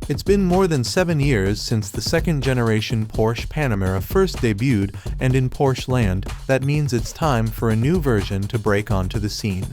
It's been more than 7 years since the second-generation Porsche Panamera first debuted, and in Porsche land, that means it's time for a new version to break onto the scene.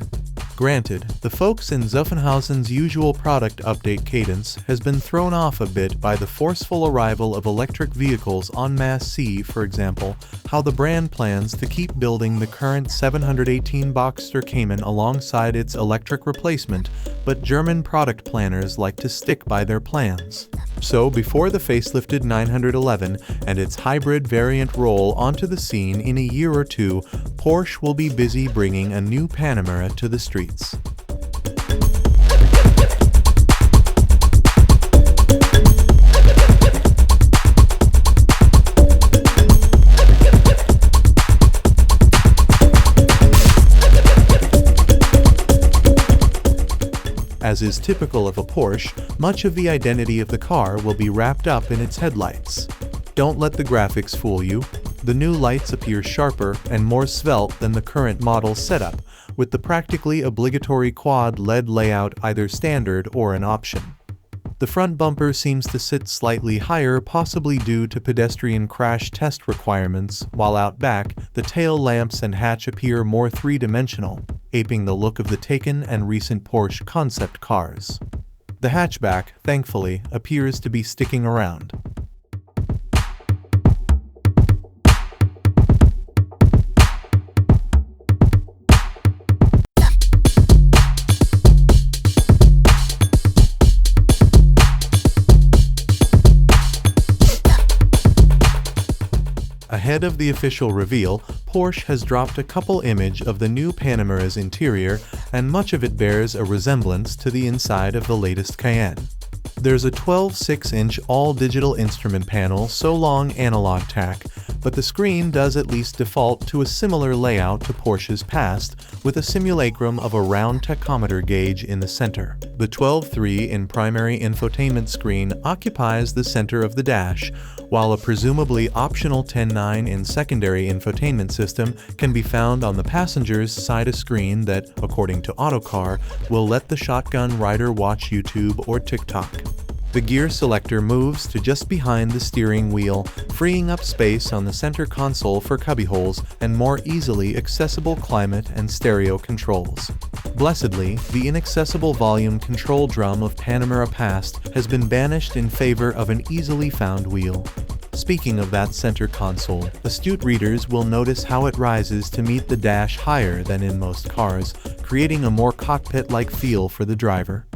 Granted, the folks in Zuffenhausen's usual product update cadence has been thrown off a bit by the forceful arrival of electric vehicles en masse. See, for example, how the brand plans to keep building the current 718 Boxster Cayman alongside its electric replacement, but German product planners like to stick by their plans. So before the facelifted 911 and its hybrid variant roll onto the scene in a year or two, Porsche will be busy bringing a new Panamera to the streets. As is typical of a Porsche, much of the identity of the car will be wrapped up in its headlights. Don't let the graphics fool you. The new lights appear sharper and more svelte than the current model setup, with the practically obligatory quad LED layout either standard or an option. The front bumper seems to sit slightly higher, possibly due to pedestrian crash test requirements, while out back, the tail lamps and hatch appear more three-dimensional, aping the look of the Taycan and recent Porsche concept cars. The hatchback, thankfully, appears to be sticking around. Ahead of the official reveal, Porsche has dropped a couple images of the new Panamera's interior, and much of it bears a resemblance to the inside of the latest Cayenne. There's a 12.6-inch all-digital instrument panel, so long analog tack, but the screen does at least default to a similar layout to Porsche's past, with a simulacrum of a round tachometer gauge in the center. The 12.3-in primary infotainment screen occupies the center of the dash, while a presumably optional 10.9-in secondary infotainment system can be found on the passenger's side, a screen that, according to Autocar, will let the shotgun rider watch YouTube or TikTok. The gear selector moves to just behind the steering wheel, freeing up space on the center console for cubbyholes and more easily accessible climate and stereo controls. Blessedly, the inaccessible volume control drum of Panamera past has been banished in favor of an easily found wheel. Speaking of that center console, astute readers will notice how it rises to meet the dash higher than in most cars, creating a more cockpit-like feel for the driver.